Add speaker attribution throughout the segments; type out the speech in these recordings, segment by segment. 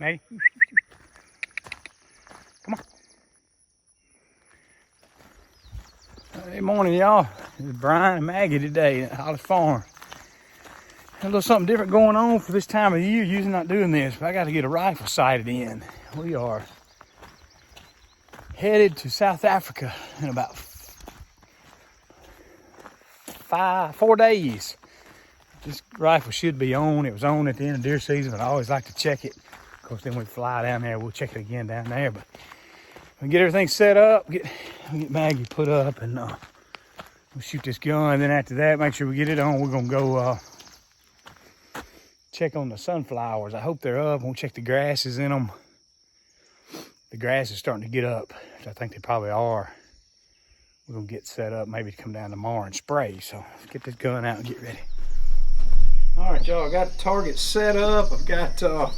Speaker 1: Maggie, come on. Good morning, y'all. It's Brian and Maggie today at Hollis Farms. A little something different going on for this time of the year. Usually not doing this, but I got to get a rifle sighted in. We are headed to South Africa in about 4 days. This rifle should be on. It was on at the end of deer season, but I always like to check it. Of course, then we fly down there. We'll check it again down there. But we get everything set up, get Maggie put up, and we'll shoot this gun. Then after that, make sure we get it on. We're gonna go check on the sunflowers. I hope they're up. We'll check the grasses in them. The grass is starting to get up, which I think they probably are. We're gonna get set up, maybe to come down tomorrow and spray. So let's get this gun out and get ready. All right, y'all, I got the target set up. I've got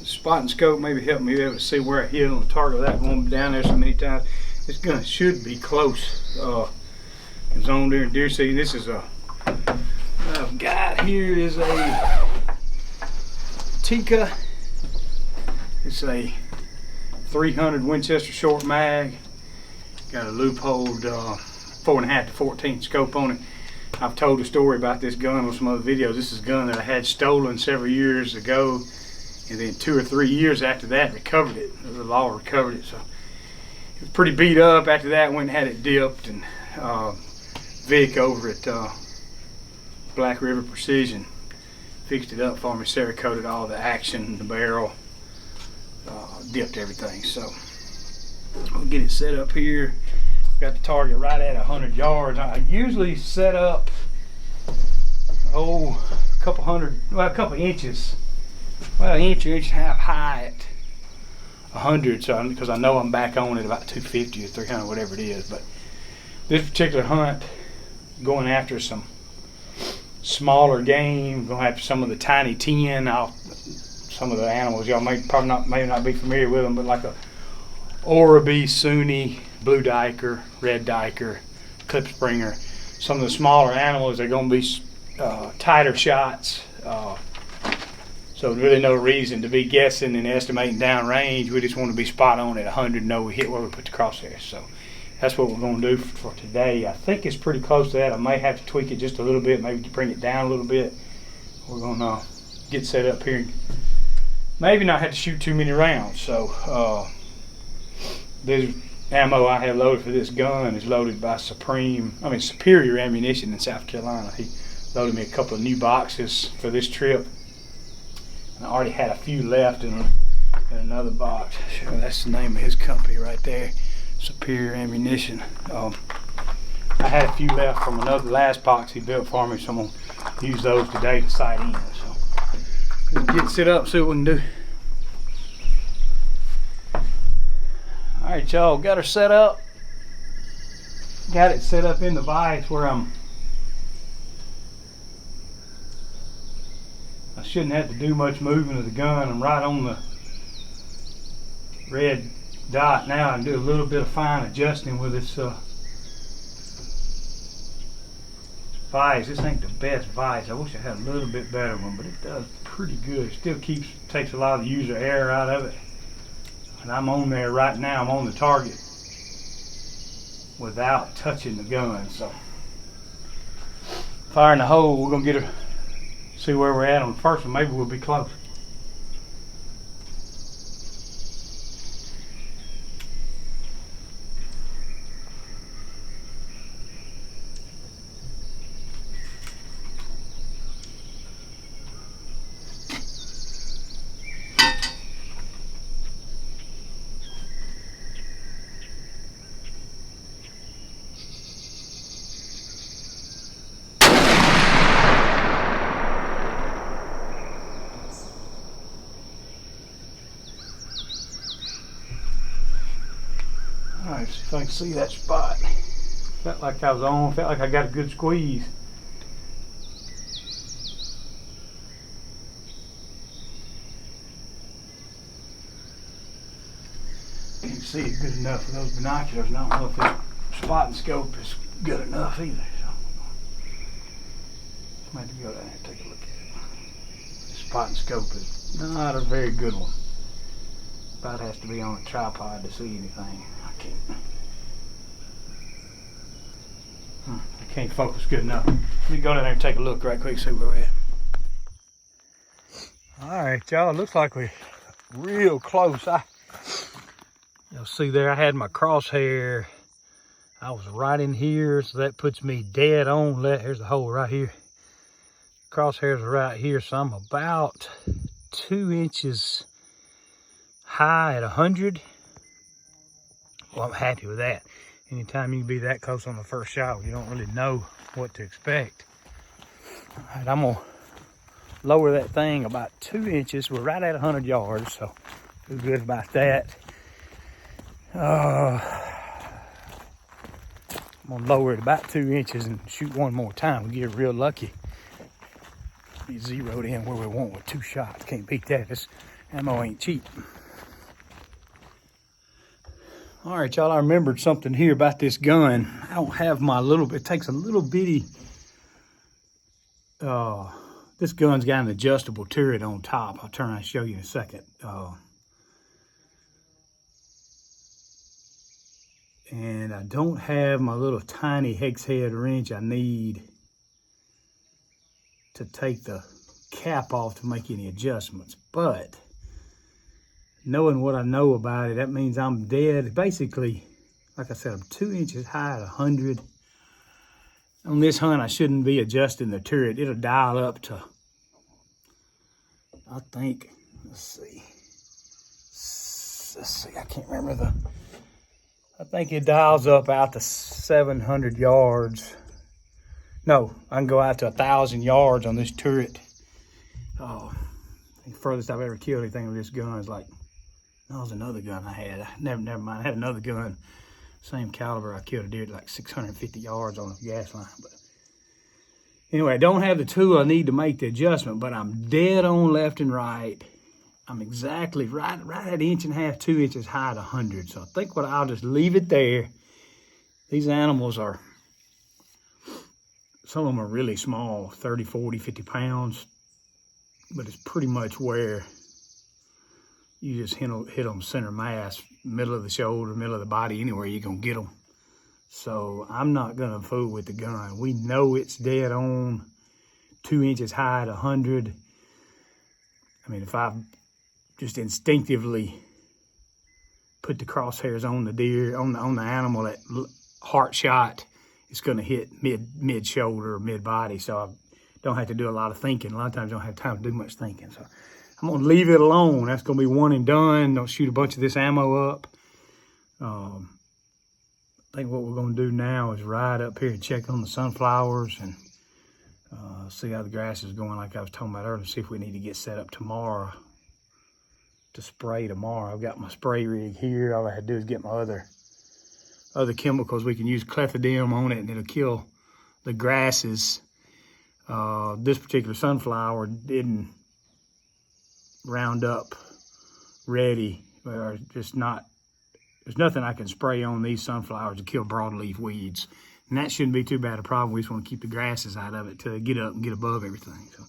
Speaker 1: spot and scope, maybe help me be able to see where I hit on the target without going down there so many times. This gun should be close. It's on during deer season. This is what I've got here is a Tika. It's a 300 Winchester short mag. Got a loopholed 4.5 to 14 scope on it. I've told a story about this gun on some other videos. This is a gun that I had stolen several years ago, and then 2 or 3 years after that recovered it. The law recovered it, so it was pretty beat up. After that, went and had it dipped, and Vic over at Black River Precision fixed it up for me, cerakoted all the action, the barrel, dipped everything. So we'll get it set up here. Got the target right at 100 yards. I usually set up a couple inches, well, an inch or inch and a half high at 100, so because I know I'm back on at about 250 or 300, whatever it is. But this particular hunt, going after some smaller game, going after some of the tiny 10, some of the animals y'all may not be familiar with them, but like a Oribi, Sunni, blue diker, red diker, clip springer. Some of the smaller animals are going to be tighter shots. So really no reason to be guessing and estimating down range. We just want to be spot on at 100, know we hit where we put the crosshairs. So that's what we're going to do for today. I think it's pretty close to that. I may have to tweak it just a little bit, maybe bring it down a little bit. We're going to get set up here. Maybe not have to shoot too many rounds. So there's ammo I have loaded for this gun is loaded by Superior Ammunition in South Carolina. He loaded me a couple of new boxes for this trip. And I already had a few left in another box. Sure, that's the name of his company right there, Superior Ammunition. I had a few left from last box he built for me, so I'm going to use those today to sight in. So let's get set up, see what we can do. All right, y'all, got her set up. Got it set up in the vise where I shouldn't have to do much moving of the gun. I'm right on the red dot now. I can do a little bit of fine adjusting with this vise. This ain't the best vise. I wish I had a little bit better one, but it does pretty good. It still takes a lot of the user error out of it. And I'm on there right now. I'm on the target without touching the gun. So firing the hole, we're gonna see where we're at on the first one. Maybe we'll be close. Alright, see if I can see that spot. Felt like I was on, felt like I got a good squeeze. Can't see it good enough with those binoculars, and I don't know if this spot and scope is good enough either. So maybe go down there and take a look at it. The spot and scope is Not a very good one. About has to be on a tripod to see anything. I can't focus good enough. Let me go down there and take a look right quick, see where we're at. All right, y'all, it looks like we're real close. You'll see there, I had my crosshair. I was right in here, so that puts me dead on. Here's the hole right here. Crosshairs are right here, so I'm about 2 inches high at 100. Well, I'm happy with that. Anytime you can be that close on the first shot, you don't really know what to expect. All right, I'm gonna lower that thing about 2 inches. We're right at 100 yards, so feel good about that. I'm gonna lower it about 2 inches and shoot one more time. We get real lucky. Be zeroed in where we want with 2 shots. Can't beat that. This ammo ain't cheap. All right, y'all, I remembered something here about this gun. I don't have my it takes a little bitty, this gun's got an adjustable turret on top. I'll turn around and show you in a second. And I don't have my little tiny hex head wrench I need to take the cap off to make any adjustments. But knowing what I know about it, that means I'm dead. Basically, like I said, I'm 2 inches high at 100. On this hunt, I shouldn't be adjusting the turret. It'll dial up to, I think, let's see, I can't remember I think it dials up out to 700 yards. No, I can go out to 1,000 yards on this turret. The furthest I've ever killed anything with this gun is like, that was another gun I had. Never mind, I had another gun, same caliber. I killed a deer at like 650 yards on a gas line. But anyway, I don't have the tool I need to make the adjustment, but I'm dead on left and right. I'm exactly right at 1.5 inches, 2 inches high at 100. So I think I'll just leave it there. These animals are, some of them are really small, 30, 40, 50 pounds, but it's pretty much where you just hit them center mass, middle of the shoulder, middle of the body, anywhere you're gonna get them. So I'm not gonna fool with the gun. We know it's dead on 2 inches high at 100. I mean, if I just instinctively put the crosshairs on the deer, on the animal at heart shot, it's gonna hit mid shoulder or mid body. So I don't have to do a lot of thinking. A lot of times I don't have time to do much thinking. So I'm gonna leave it alone. That's gonna be one and done. Don't shoot a bunch of this ammo up. I think what we're gonna do now is ride up here and check on the sunflowers and see how the grass is going, like I was talking about earlier, see if we need to get set up tomorrow to spray tomorrow. I've got my spray rig here. All I had to do is get my other chemicals. We can use Clethodim on it and it'll kill the grasses. This particular sunflower didn't round up ready, or just not, there's nothing I can spray on these sunflowers to kill broadleaf weeds. And that shouldn't be too bad a problem. We just want to keep the grasses out of it till they get up and get above everything. So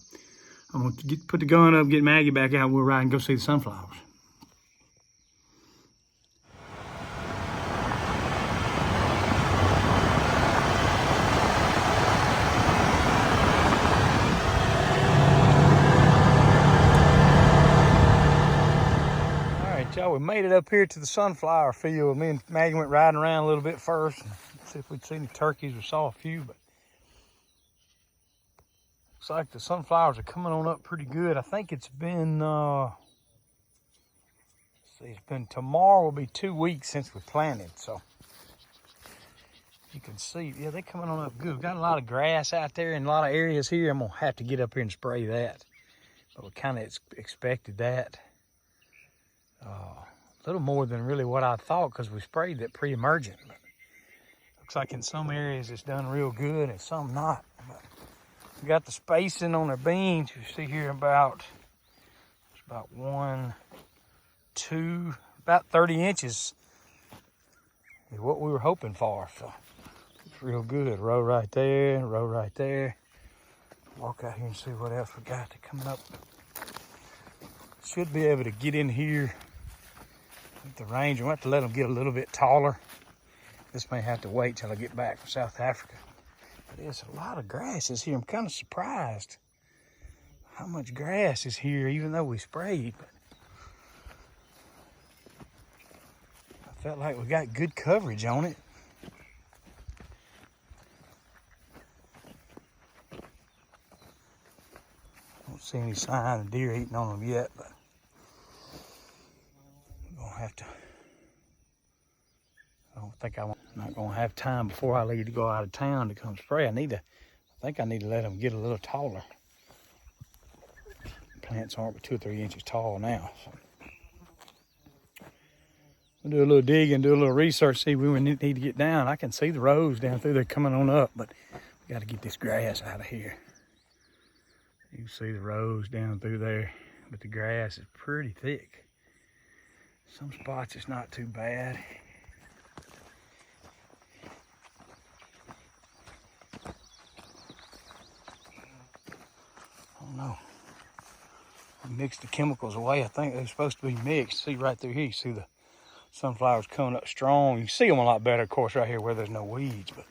Speaker 1: I'm going to put the gun up, get Maggie back out, we'll ride and go see the sunflowers. Y'all, we made it up here to the sunflower field. Me and Maggie went riding around a little bit first and see if we'd see any turkeys. We saw a few, but looks like the sunflowers are coming on up pretty good. I think it's been, let's see, tomorrow will be 2 weeks since we planted. So you can see, yeah, they're coming on up good. We've got a lot of grass out there in a lot of areas here. I'm gonna have to get up here and spray that. But we kind of expected that. A little more than really what I thought, because we sprayed that pre-emergent. Looks like in some areas it's done real good and some not. But we got the spacing on their beans. You see here about 1, 2, about 30 inches is what we were hoping for. So it's real good. Row right there, row right there. Walk out here and see what else we got coming up. should be able to get in here with the Ranger. We'll have to let them get a little bit taller. This may have to wait till I get back from South Africa. But there's a lot of grasses here. I'm kind of surprised how much grass is here, even though we sprayed. But I felt like we got good coverage on it. Don't see any sign of deer eating on them yet, but we're gonna have to. I'm not gonna have time before I leave to go out of town to come spray. I think I need to let them get a little taller. Plants aren't but 2 or 3 inches tall now. So we'll do a little digging, do a little research, see where we need to get down. I can see the rows down through there coming on up, but we got to get this grass out of here. You can see the rows down through there, but the grass is pretty thick. Some spots it's not too bad. Oh no. Mix the chemicals away. I think they're supposed to be mixed. See right through here, you see the sunflowers coming up strong. You can see them a lot better, of course, right here where there's no weeds, but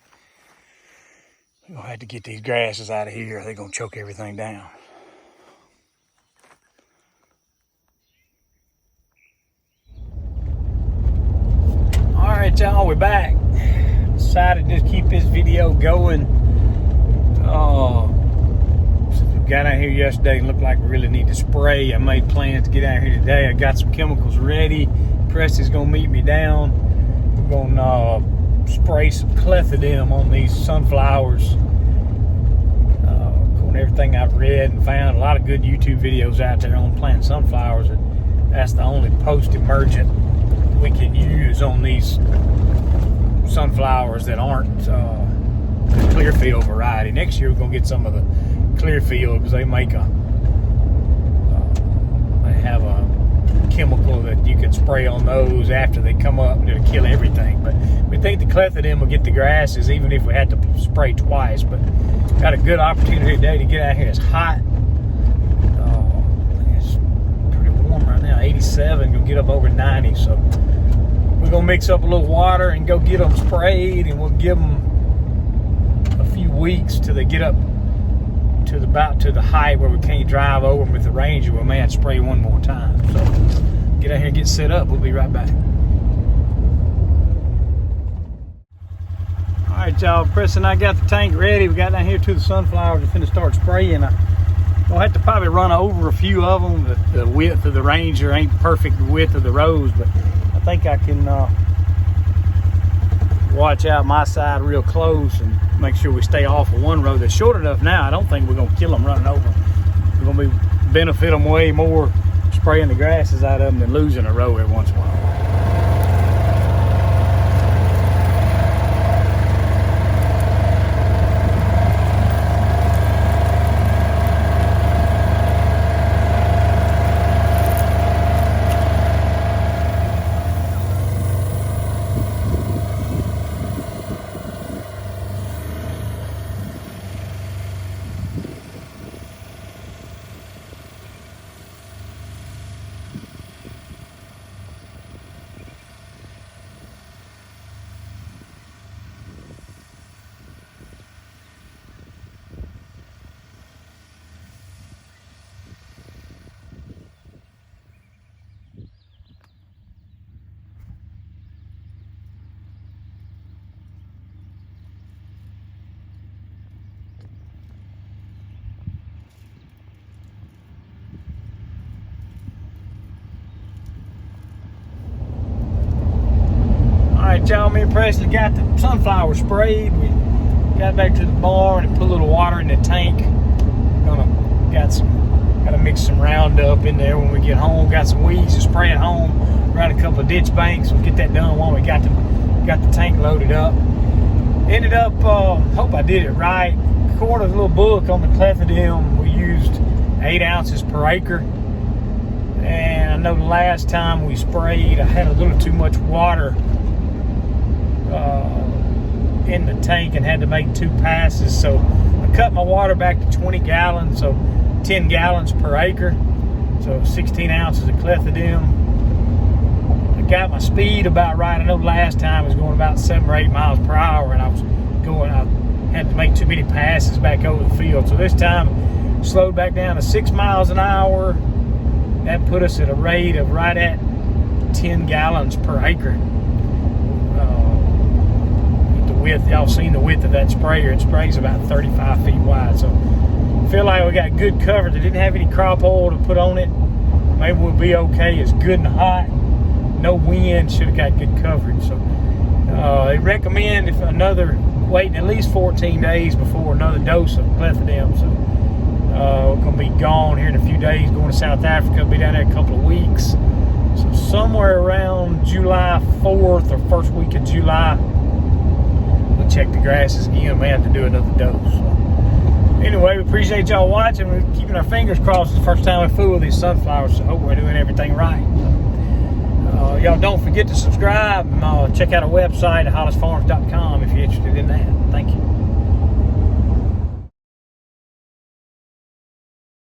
Speaker 1: we're gonna have to get these grasses out of here. They're gonna choke everything down. All right, y'all, we're back. Decided to keep this video going. Got out here yesterday and looked like we really need to spray. I made plans to get out here today. I got some chemicals ready. Presty's gonna meet me down. We're gonna spray some Clethodim on these sunflowers. On everything I've read and found, a lot of good YouTube videos out there on planting sunflowers. That's the only post-emergent we can use on these sunflowers that aren't the Clearfield variety. Next year we're gonna get some of the Clearfield because they make they have a chemical that you can spray on those after they come up to kill everything. But we think the Clethodim will get the grasses even if we had to spray twice. But got a good opportunity today to get out here. It's hot. It's pretty warm right now, 87. Gonna get up over 90. So we're gonna mix up a little water and go get them sprayed, and we'll give them a few weeks till they get up to the height where we can't drive over them with the Ranger. We may have to spray one more time. So get out here and get set up. We'll be right back. All right, y'all. Preston and I got the tank ready. We got down here to the sunflowers. We're finna start spraying. I'm gonna have to probably run over a few of them. The width of the Ranger ain't perfect width of the rows, but I think I can watch out my side real close and make sure we stay off of one row that's short enough now. I don't think we're gonna kill them running over. We're gonna benefit them way more spraying the grasses out of them than losing a row every once in a while. All right, y'all, me and Presley got the sunflower sprayed. We got back to the barn and put a little water in the tank. Gotta mix some Roundup in there when we get home. Got some weeds to spray at home around a couple of ditch banks. We'll get that done while we got the tank loaded up. Ended up, hope I did it right. According to the little book on the Clethodim, we used 8 ounces per acre. And I know the last time we sprayed, I had a little too much water in the tank and had to make 2 passes. So I cut my water back to 20 gallons, so 10 gallons per acre. So 16 ounces of Clethodim. I got my speed about right. I know last time I was going about 7 or 8 miles per hour, and I had to make too many passes back over the field. So this time, slowed back down to 6 miles an hour. That put us at a rate of right at 10 gallons per acre. The width, y'all seen the width of that sprayer. It sprays about 35 feet wide. So feel like we got good coverage. I didn't have any crop oil to put on it. Maybe we'll be okay. It's good and hot. No wind. Should have got good coverage. So they recommend waiting at least 14 days before another dose of Clethodim. So we're going to be gone here in a few days, going to South Africa. Be down there a couple of weeks. So somewhere around July 4th or first week of July, we'll check the grasses again. May have to do another dose. So anyway, we appreciate y'all watching. We're keeping our fingers crossed. It's the first time we fool with these sunflowers, so hope we're doing everything right. Y'all don't forget to subscribe and check out our website at hollisfarms.com if you're interested in that. Thank you.